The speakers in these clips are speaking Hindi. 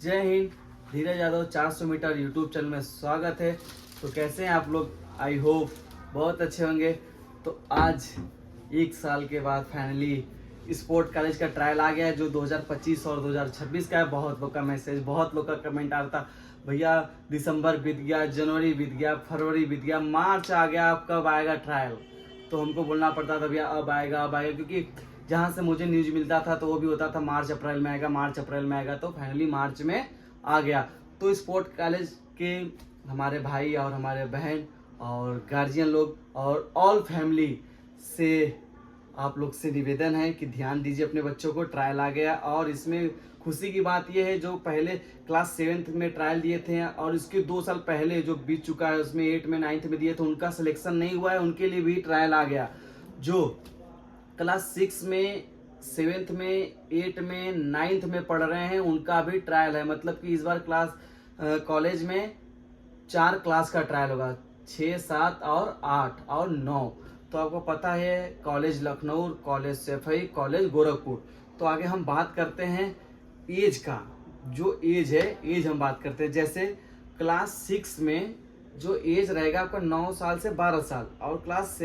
जय हिंद। धीरज यादव 400 मीटर यूट्यूब चैनल में स्वागत है। तो कैसे हैं आप लोग? आई होप बहुत अच्छे होंगे। तो आज 1 साल के बाद फाइनली स्पोर्ट कॉलेज का ट्रायल आ गया है, जो 2025 और 2026 का है। बहुत लोग का मैसेज, बहुत लोग का कमेंट आ रहा था, भैया दिसंबर बीत गया, जनवरी बीत गया, फरवरी बीत गया, मार्च आ गया, अब कब आएगा ट्रायल? तो हमको बोलना पड़ता था भैया अब आएगा अब आएगा, क्योंकि जहाँ से मुझे न्यूज मिलता था तो वो भी होता था मार्च अप्रैल में आएगा, मार्च अप्रैल में आएगा। तो फाइनली मार्च में आ गया। तो स्पोर्ट कॉलेज के हमारे भाई और हमारे बहन और गार्जियन लोग और ऑल फैमिली से आप लोग से निवेदन है कि ध्यान दीजिए अपने बच्चों को। ट्रायल आ गया और इसमें खुशी की बात यह है, जो पहले क्लास 7th में ट्रायल दिए थे और इसके 2 साल पहले जो बीत चुका है उसमें 8 में 9th में दिए थे, उनका सिलेक्शन नहीं हुआ है, उनके लिए भी ट्रायल आ गया। जो क्लास 6 में 7th में 8 में 9th में पढ़ रहे हैं उनका भी ट्रायल है। मतलब कि इस बार क्लास कॉलेज में 4 क्लास का ट्रायल होगा, 6, 7 और 8 और 9। तो आपको पता है college Lucknow, college Saifai, college Gorakhpur. तो आगे हम बात करते हैं एज का। जो एज है, एज हम बात करते हैं। जैसे क्लास 6 में जो एज रहेगा आपका 9 साल से 12 साल, और क्लास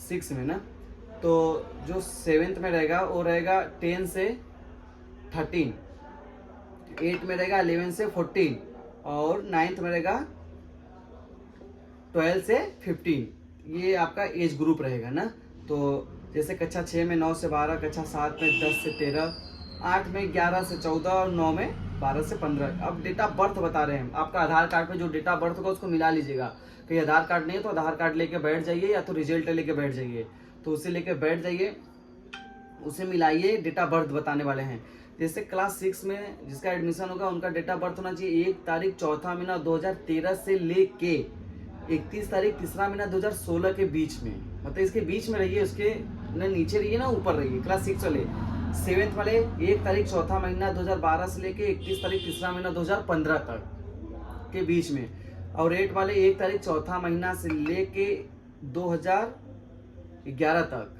6 में ना, तो जो 7th में रहेगा वो रहेगा 10 से 13, 8 में रहेगा 11 से 14 और 9th में रहेगा 12 से 15। ये आपका एज ग्रुप रहेगा ना। तो जैसे कक्षा 6 में 9 से 12, कक्षा 7 में 10 से 13, 8 में 11 से 14 और 9 में 12 से 15। अब डेट ऑफ बर्थ बता रहे हैं। आपका आधार कार्ड पे जो डेट ऑफ बर्थ होगा उसको मिला लीजिएगा। कहीं आधार कार्ड नहीं है तो आधार कार्ड लेके बैठ जाइए, या तो रिजल्ट लेके बैठ जाइए। तो उसे लेके बैठ जाइए, उसे मिलाइए, डेट ऑफ बर्थ बताने वाले हैं। जैसे क्लास 6 में जिसका एडमिशन होगा उनका डेट ऑफ बर्थ होना चाहिए 1 तारीख चौथा महीना 2013 से लेके 31 तारीख तीसरा महीना 2016 के बीच में। मतलब इसके बीच में रहिए, उसके न नीचे रहिए ना ऊपर रहिए। क्लास 6 वाले 7th वाले 1 तारीख चौथा महीना 2012 से लेके 31 तारीख तीसरा महीना 2015 तक के बीच में, और 8 वाले 1 तारीख चौथा महीना से लेके 2011 तक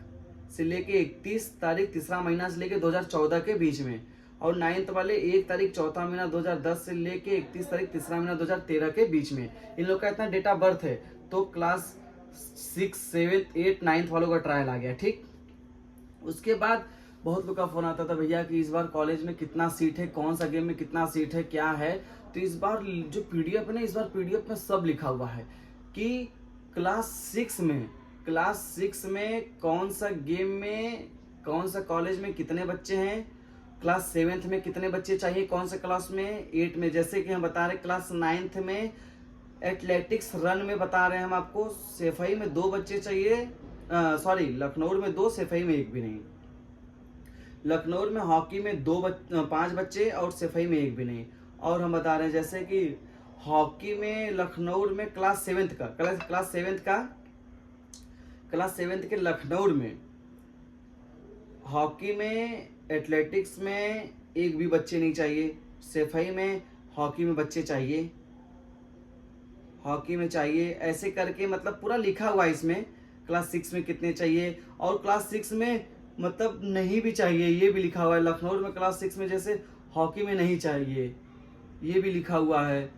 से लेके 31 तारीख तीसरा महीना से लेके 2014 के बीच में, और 9th वाले 1 तारीख चौथा महीना 2010 से लेके 31 तारीख तीसरा महीना 2013 के बीच में। इन लोग का इतना डेट ऑफ बर्थ है। तो क्लास 6, 7, 8, 9th वालों का ट्रायल आ गया। ठीक, उसके बाद बहुत लोग का फोन आता था, भैया कि इस बार कॉलेज में कितना सीट है, कौन सा गेम में कितना सीट है, क्या है। तो इस बार जो पीडीएफ है ना, इस बार पीडीएफ में सब लिखा हुआ है कि क्लास 6 में कौन सा गेम में, कौन सा कॉलेज में कितने बच्चे हैं, क्लास 7th में कितने बच्चे चाहिए, कौन सा क्लास में, 8 में। जैसे कि हम बता रहे क्लास 9th में एथलेटिक्स रन में बता रहे हैं हम आपको, सैफई में 2 बच्चे चाहिए, सॉरी लखनऊ में 2, सैफई में 1 भी नहीं। लखनऊ में हॉकी में 5 बच्चे और सैफई में 1 भी नहीं। और हम बता रहे हैं जैसे कि हॉकी में लखनऊ में क्लास 7th के लखनऊ में हॉकी में, एथलेटिक्स में 1 भी बच्चे नहीं चाहिए, सैफई में हॉकी में बच्चे चाहिए, हॉकी में चाहिए, ऐसे करके मतलब पूरा लिखा हुआ है इसमें। क्लास 6 में कितने चाहिए, और क्लास 6 में मतलब नहीं भी चाहिए ये भी लिखा हुआ है। लखनऊ में क्लास 6 में जैसे हॉकी में नहीं चाहिए ये भी लिखा हुआ है।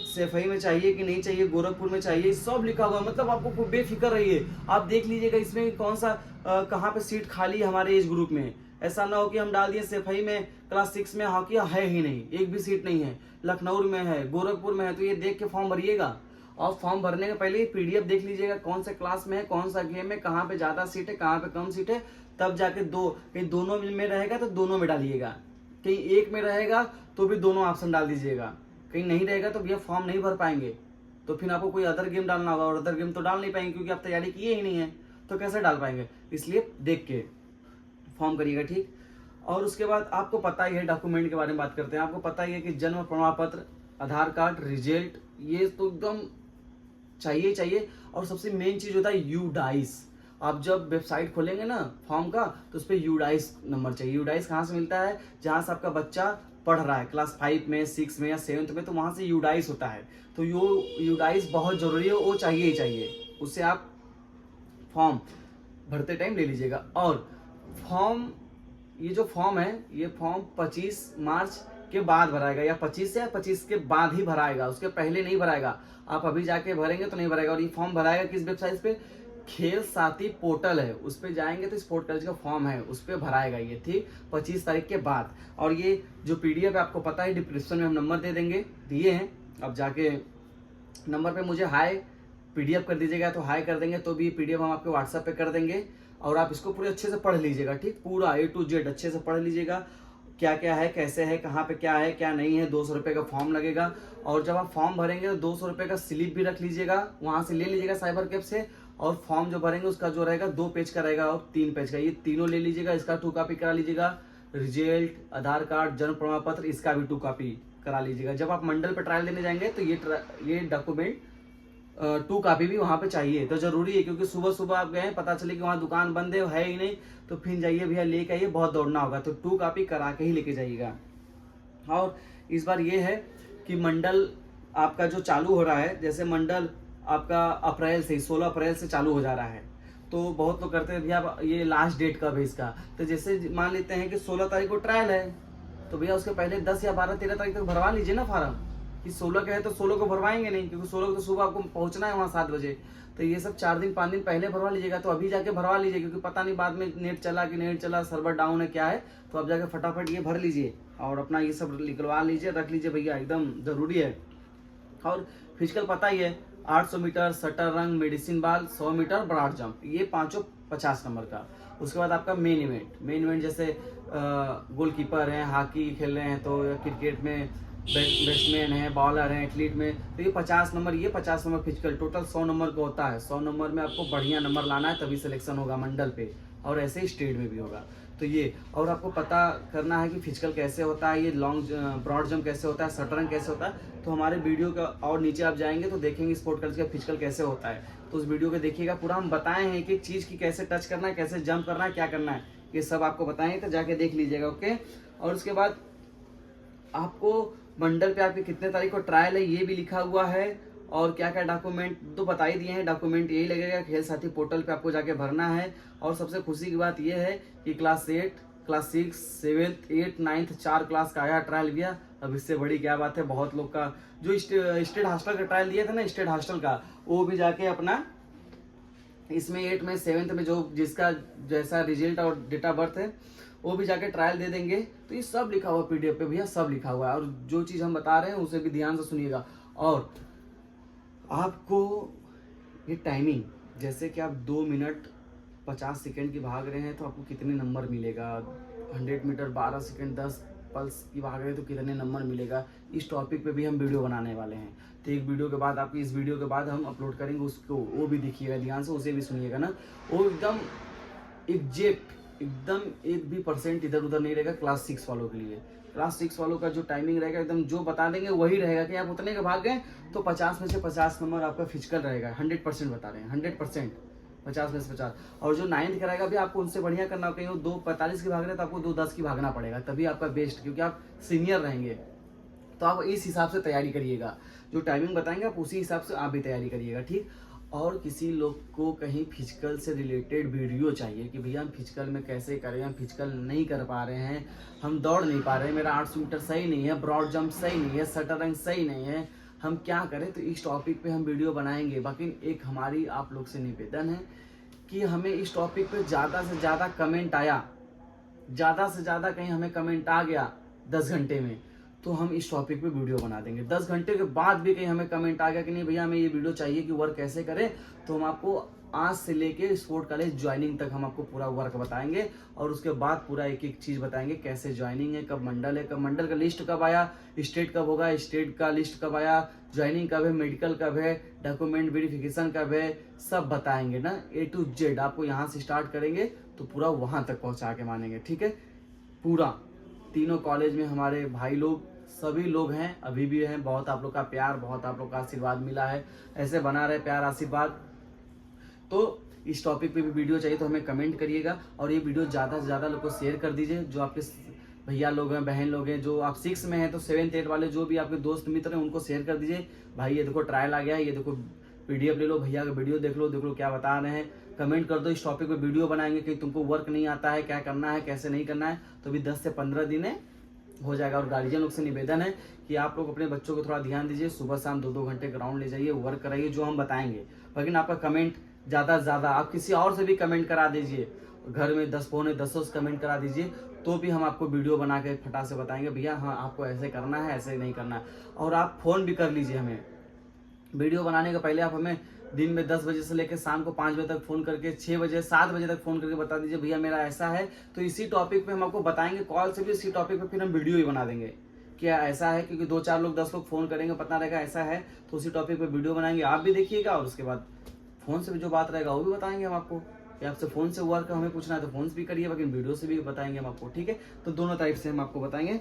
सैफई में चाहिए कि नहीं चाहिए, गोरखपुर में चाहिए, सब लिखा हुआ है। मतलब आपको बेफिक्र रहिए, आप देख लीजिएगा इसमें कौन सा कहाँ पे सीट खाली है हमारे एज ग्रुप में। ऐसा ना हो कि हम डाल दिए सैफई में क्लास 6 में हॉकी है ही नहीं, 1 भी सीट नहीं है, लखनऊ में है, गोरखपुर में है। तो ये देख के फॉर्म भरिएगा, और फॉर्म भरने के पहले पीडीएफ देख लीजिएगा कौन से क्लास में है, कौन सा गेम है, कहाँ पे ज्यादा सीट है, कहाँ पे कम सीट है। तब जाके कहीं दोनों में रहेगा तो दोनों में डालिएगा, कहीं एक में रहेगा तो भी दोनों ऑप्शन डाल दीजिएगा, कहीं नहीं रहेगा तो भैया फॉर्म नहीं भर पाएंगे। तो फिर आपको कोई अदर गेम डालना होगा, और अदर गेम तो डाल नहीं पाएंगे क्योंकि आप तैयारी किए ही नहीं है, तो कैसे डाल पाएंगे। इसलिए देख के फॉर्म करिएगा। ठीक, और उसके बाद आपको पता ही है, डॉक्यूमेंट के बारे में बात करते हैं। आपको पता ही है कि जन्म प्रमाण पत्र, आधार कार्ड, रिजल्ट, ये तो एकदम चाहिए। और सबसे मेन चीज होता है यूडाइस। आप जब वेबसाइट खोलेंगे ना फॉर्म का, तो उस पर यूडाइस नंबर चाहिए। यूडाइस कहाँ से मिलता है? जहाँ से आपका बच्चा पढ़ रहा है, क्लास 5 में, 6 में या 7th में, तो वहाँ से यूडाइस होता है। तो यूडाइस बहुत जरूरी है, वो चाहिए ही चाहिए। उससे आप फॉर्म भरते टाइम ले लीजिएगा। और फॉर्म ये जो फॉर्म है, ये फॉर्म 25 मार्च के बाद भराएगा, या 25 से 25 के बाद ही भराएगा, उसके पहले नहीं भराएगा। आप अभी जाके भरेंगे तो नहीं भराएगा। और ये फॉर्म भराएगा किस वेबसाइट पे? खेल साथी पोर्टल है, उस पर जाएंगे तो स्पोर्ट कॉलेज का फॉर्म है, उस पर भराएगा ये, ठीक, 25 तारीख के बाद। और ये जो PDF है आपको पता है, डिस्क्रिप्शन में हम नंबर दे देंगे, दिए हैं, अब जाके नंबर पे मुझे हाय PDF कर दीजिएगा, तो हाय कर देंगे तो भी PDF हम आपके व्हाट्सएप पे कर देंगे। और आप इसको पूरे अच्छे से पढ़ लीजिएगा, ठीक, पूरा A to Z अच्छे से पढ़ लीजिएगा, क्या क्या है, कैसे है, कहाँ पे क्या है क्या नहीं है। 200 रुपये का फॉर्म लगेगा। और जब आप फॉर्म भरेंगे तो 200 रुपये का स्लिप भी रख लीजिएगा, वहाँ से ले लीजिएगा साइबर कैफ से। और फॉर्म जो भरेंगे उसका जो रहेगा 2 पेज का रहेगा और 3 पेज का, ये तीनों ले लीजिएगा। इसका 2 कॉपी करा लीजिएगा। रिजल्ट, आधार कार्ड, जन्म प्रमाण पत्र, इसका भी 2 कॉपी करा लीजिएगा। जब आप मंडल पे ट्रायल देने जाएंगे तो ये डॉक्यूमेंट 2 कॉपी भी वहाँ पे चाहिए, तो जरूरी है, क्योंकि सुबह सुबह आप गए, पता चले कि वहाँ दुकान बंद है ही नहीं, तो फिर जाइए भैया लेके आइए, बहुत दौड़ना होगा, तो 2 कॉपी करा के ही लेके जाइएगा। और इस बार ये है कि मंडल आपका जो चालू हो रहा है, जैसे मंडल आपका अप्रैल से 16 अप्रैल से चालू हो जा रहा है, तो बहुत लोग करते हैं भैया ये लास्ट डेट कब है इसका, तो जैसे मान लेते हैं कि 16 तारीख को ट्रायल है, तो भैया उसके पहले 10 या 12 13 तारीख तक भरवा लीजिए ना फॉर्म। कि 16 के है तो 16 को भरवाएंगे नहीं, क्योंकि 16 को तो सुबह आपको पहुंचना है वहाँ 7 बजे, तो ये सब 4 दिन 5 दिन पहले भरवा लीजिएगा। तो अभी जाके भरवा लीजिए, क्योंकि पता नहीं बाद में नेट चला कि नहीं चला, सर्वर डाउन है क्या है, तो अब जाके फटाफट ये भर लीजिए और अपना ये सब निकलवा लीजिए, रख लीजिए भैया, एकदम जरूरी है। और फिजिकल पता ही है, 800 metre shuttle run, medicine ball, 100 metre broad jump, ये पांचों 50 नंबर का। उसके बाद आपका मेन इवेंट जैसे गोलकीपर है, हॉकी खेल रहे हैं तो, या क्रिकेट में बैट्समैन है, बॉलर है, एथलीट में, तो ये 50 नंबर, ये 50 नंबर फिजिकल, टोटल 100 नंबर का होता है। 100 नंबर में आपको बढ़िया नंबर लाना है, तभी सिलेक्शन होगा मंडल पे, और ऐसे ही स्टेट में भी होगा। तो ये, और आपको पता करना है कि फिजिकल कैसे होता है, ये लॉन्ग ब्रॉड जंप कैसे होता है, शटरंग कैसे होता है, तो हमारे वीडियो का और नीचे आप जाएंगे तो देखेंगे स्पोर्ट कॉलेज का फिजिकल कैसे होता है, तो उस वीडियो को देखिएगा। पूरा हम बताए हैं कि एक चीज़ की कैसे टच करना है, कैसे जंप करना है, क्या करना है, ये सब आपको बताएंगे, तो जाके देख लीजिएगा, ओके। और उसके बाद आपको मंडल पे आपके कितने तारीख को ट्रायल है ये भी लिखा हुआ है, और क्या क्या डॉक्यूमेंट तो बता ही दिए हैं। डॉक्यूमेंट यही लगेगा, खेल साथी पोर्टल पे आपको जाके भरना है। और सबसे खुशी की बात यह है कि क्लास 8, क्लास 6, 7, 8, 9 4 क्लास का आया ट्रायल दिया। अब इससे बड़ी क्या बात है, बहुत लोग का जो स्टेट हॉस्टल का ट्रायल दिया था ना, स्टेट हॉस्टल का, वो भी जाके अपना इसमें 8 में 7 में जो जिसका जैसा रिजल्ट और डेट ऑफ बर्थ है वो भी जाके ट्रायल दे देंगे। तो ये सब लिखा हुआ PDF पे भैया, सब लिखा हुआ है, और जो चीज़ हम बता रहे हैं उसे भी ध्यान से सुनिएगा। और आपको ये टाइमिंग, जैसे कि आप 2 मिनट 50 सेकेंड की भाग रहे हैं तो आपको कितने नंबर मिलेगा, 100 मीटर 12 सेकेंड 10 पल्स की भाग रहे हैं तो कितने नंबर मिलेगा, इस टॉपिक पे भी हम वीडियो बनाने वाले हैं। तो एक वीडियो के बाद, आपकी इस वीडियो के बाद हम अपलोड करेंगे उसको, वो भी देखिएगा ध्यान से, उसे भी सुनिएगा ना। वो एकदम एग्जैक्ट, एकदम 1 भी % इधर उधर नहीं रहेगा क्लास 6 वालों के लिए। क्लास 6 वालों का जो टाइमिंग रहेगा एकदम जो बता देंगे वही रहेगा, कि आप उतने के भाग गए तो 50 में से 50 नंबर आपका फिजिकल रहेगा। 100% बता रहे हैं, 100%, 50 में से 50। और जो 9th का रहेगा भी आपको उनसे बढ़िया करना हो, कहीं वो 2:45 की भाग रहे हैं तो आपको 2:10 की भागना पड़ेगा, तभी आपका बेस्ट, क्योंकि आप सीनियर रहेंगे। तो आप इस हिसाब से तैयारी करिएगा, जो टाइमिंग बताएंगे आप उसी हिसाब से आप भी तैयारी करिएगा, ठीक। और किसी लोग को कहीं फिजिकल से रिलेटेड वीडियो चाहिए कि भैया हम फिजिकल में कैसे करें, हम फिजिकल नहीं कर पा रहे हैं, हम दौड़ नहीं पा रहे हैं, मेरा 800 मीटर सही नहीं है, ब्रॉड जंप सही नहीं है, शटरंग सही नहीं है, हम क्या करें, तो इस टॉपिक पे हम वीडियो बनाएंगे। बाकी एक हमारी आप लोग से निवेदन है कि हमें इस टॉपिक पे ज़्यादा से ज़्यादा कमेंट आया, ज़्यादा से ज़्यादा कहीं हमें कमेंट आ गया 10 घंटे में, तो हम इस टॉपिक पे वीडियो बना देंगे। 10 घंटे के बाद भी कहीं हमें कमेंट आ गया कि नहीं भैया हमें ये वीडियो चाहिए कि वर्क कैसे करें, तो हम आपको आज से लेके स्पोर्ट कॉलेज ज्वाइनिंग तक हम आपको पूरा वर्क बताएंगे, और उसके बाद पूरा एक एक चीज़ बताएंगे, कैसे ज्वाइनिंग है, कब मंडल है, कब मंडल का लिस्ट कब आया, स्टेट कब होगा, स्टेट का लिस्ट कब आया, ज्वाइनिंग कब है, मेडिकल कब है, डॉक्यूमेंट वेरिफिकेशन कब है, सब बताएंगे ना, A to Z आपको यहाँ से स्टार्ट करेंगे तो पूरा वहाँ तक पहुँचा के मानेंगे, ठीक है। पूरा तीनों कॉलेज में हमारे भाई लोग सभी लोग हैं, अभी भी हैं, बहुत आप लोग का प्यार, बहुत आप लोग का आशीर्वाद मिला है, ऐसे बना रहे प्यार आशीर्वाद। तो इस टॉपिक पे भी वीडियो चाहिए तो हमें कमेंट करिएगा, और ये वीडियो ज़्यादा से ज़्यादा लोग को शेयर कर दीजिए, जो आपके भैया लोग हैं, बहन लोग हैं, जो आप 6 में हैं तो 7, 8 वाले जो भी आपके दोस्त मित्र हैं उनको शेयर कर दीजिए। भाई ये देखो ट्रायल आ गया है, ये देखो PDF ले लो, भैया का वीडियो देख लो क्या बता रहे हैं, कमेंट कर दो, इस टॉपिक पे वीडियो बनाएंगे। कि तुमको वर्क नहीं आता है, क्या करना है, कैसे नहीं करना है, तो भी 10 से 15 दिन हो जाएगा। और गार्जियन लोग से निवेदन है कि आप लोग अपने बच्चों को थोड़ा ध्यान दीजिए, सुबह शाम 2-2 घंटे ग्राउंड ले जाइए, वर्क कराइए जो हम बताएंगे। लेकिन आपका कमेंट ज़्यादा से ज़्यादा आप किसी और से भी कमेंट करा दीजिए, घर में 10 पौने 10 कमेंट करा दीजिए, तो भी हम आपको वीडियो बना के फटा से बताएंगे भैया हाँ आपको ऐसे करना है, ऐसे नहीं करना है। और आप फ़ोन भी कर लीजिए हमें, वीडियो बनाने के पहले आप हमें दिन में 10 बजे से लेकर शाम को 5 बजे तक फ़ोन करके, 6 बजे 7 बजे तक फ़ोन करके बता दीजिए भैया मेरा ऐसा है, तो इसी टॉपिक पे हम आपको बताएंगे, कॉल से भी इसी टॉपिक पे फिर हम वीडियो ही बना देंगे। क्या ऐसा है, क्योंकि 2-4 लोग 10 लोग फ़ोन करेंगे, पता रहेगा ऐसा है, तो उसी टॉपिक पे वीडियो बनाएंगे, आप भी देखिएगा। और उसके बाद फ़ोन से भी जो बात रहेगा वो भी बताएंगे हम आपको, कि आपसे फ़ोन से वर्क हमें पूछना है तो फ़ोन से भी करिए, लेकिन वीडियो से भी बताएंगे हम आपको, ठीक है। तो दोनों टाइप से हम आपको बताएंगे।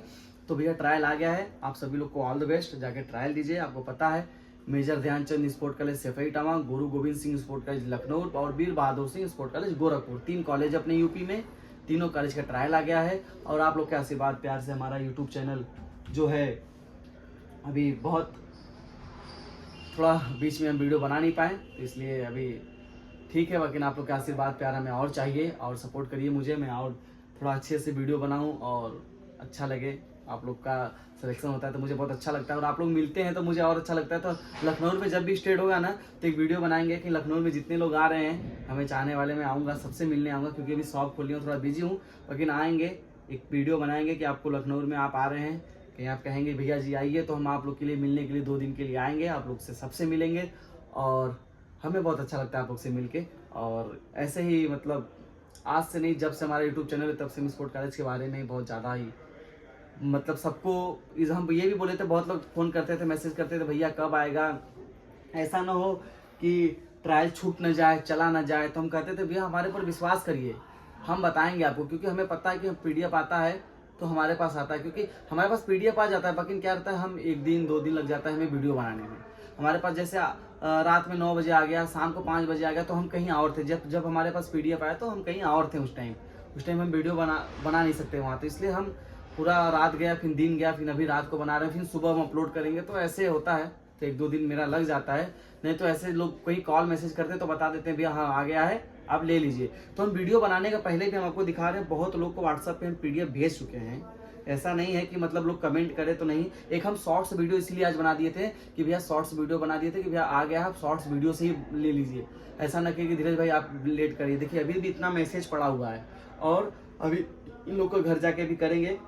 तो भैया ट्रायल आ गया है, आप सभी लोग को ऑल द बेस्ट, जाके ट्रायल दीजिए। आपको पता है major Dhyan Chand sport college Saifai Etawah, Guru Gobind Singh sport college Lucknow और Veer Bahadur Singh sport college Gorakhpur, 3 college अपने यूपी में, तीनों कॉलेज का ट्रायल आ गया है। और आप लोग के आशीर्वाद प्यार से हमारा यूट्यूब चैनल जो है अभी बहुत थोड़ा बीच में हम वीडियो बना नहीं पाए, तो इसलिए अभी ठीक है, लेकिन आप लोग का आशीर्वाद प्यार हमें और चाहिए, और सपोर्ट करिए मुझे, मैं और थोड़ा अच्छे से वीडियो बनाऊं और अच्छा लगे। आप लोग का सिलेक्शन होता है तो मुझे बहुत अच्छा लगता है, और आप लोग मिलते हैं तो मुझे और अच्छा लगता है। तो लखनऊ में जब भी स्टेट होगा ना तो एक वीडियो बनाएंगे कि लखनऊ में जितने लोग आ रहे हैं हमें चाहने वाले, मैं आऊँगा सबसे मिलने आऊँगा, क्योंकि अभी शॉप खोली हूँ, थोड़ा बिजी हूँ, लेकिन आएंगे एक वीडियो बनाएंगे कि आपको लखनऊ में आप आ रहे हैं, कहीं आप कहेंगे भैया जी आइए, तो हम आप लोग के लिए मिलने के लिए 2 दिन के लिए आएंगे, आप लोग से सबसे मिलेंगे, और हमें बहुत अच्छा लगता है आप लोग से मिलके। और ऐसे ही मतलब आज से नहीं, जब से हमारा यूट्यूब चैनल है तब से हम स्पोर्ट कॉलेज के बारे में बहुत ज़्यादा ही मतलब सबको हम ये भी बोले थे, बहुत लोग फ़ोन करते थे, मैसेज करते थे भैया कब आएगा, ऐसा ना हो कि ट्रायल छूट ना जाए, चला ना जाए। तो हम कहते थे भैया हमारे पर विश्वास करिए, हम बताएंगे आपको, क्योंकि हमें पता है कि PDF आता है तो हमारे पास आता है, क्योंकि हमारे पास PDF आ जाता है, लेकिन क्या रहता है हम 1 दिन 2 दिन लग जाता है हमें वीडियो बनाने में। हमारे पास जैसे रात में 9 बजे आ गया, शाम को 5 बजे आ गया, तो हम कहीं और थे, जब हमारे पास PDF आया तो हम कहीं और थे, उस टाइम हम वीडियो बना नहीं सकते वहाँ, तो इसलिए हम पूरा रात गया, फिर दिन गया, फिर अभी रात को बना रहे हैं, फिर सुबह हम अपलोड करेंगे, तो ऐसे होता है, तो 1-2 दिन मेरा लग जाता है। नहीं तो ऐसे लोग कोई कॉल मैसेज करते हैं तो बता देते हैं भैया हाँ आ गया है, आप ले लीजिए। तो हम वीडियो बनाने का पहले भी हम आपको दिखा रहे हैं, बहुत लोग को व्हाट्सएप पे हम PDF भेज चुके हैं, ऐसा नहीं है कि मतलब लोग कमेंट करे तो नहीं। एक हम शॉर्ट्स वीडियो इसलिए आज बना दिए थे कि भैया शॉर्ट्स वीडियो बना दिए थे कि भैया आ गया, आप शॉर्ट्स वीडियो से ही ले लीजिए, ऐसा ना कि धीरज भाई आप लेट करिए। देखिए अभी भी इतना मैसेज पड़ा हुआ है, और अभी इन लोग को घर जाके भी करेंगे,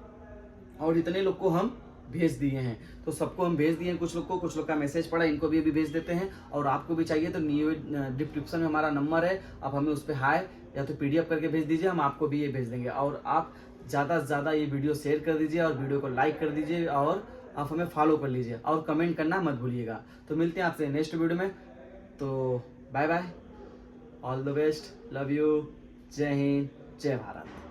और इतने लोग को हम भेज दिए हैं, तो सबको हम भेज दिए हैं, कुछ लोग का मैसेज पड़ा, इनको भी अभी भेज देते हैं। और आपको भी चाहिए तो डिस्क्रिप्शन में हमारा नंबर है, आप हमें उस पर हाय या तो PDF करके भेज दीजिए, हम आपको भी ये भेज देंगे। और आप ज़्यादा से ज़्यादा ये वीडियो शेयर कर दीजिए, और वीडियो को लाइक कर दीजिए, और आप हमें फॉलो कर लीजिए, और कमेंट करना मत भूलिएगा। तो मिलते हैं आपसे नेक्स्ट वीडियो में, तो bye bye, all the best, love you, जय हिंद, जय भारत।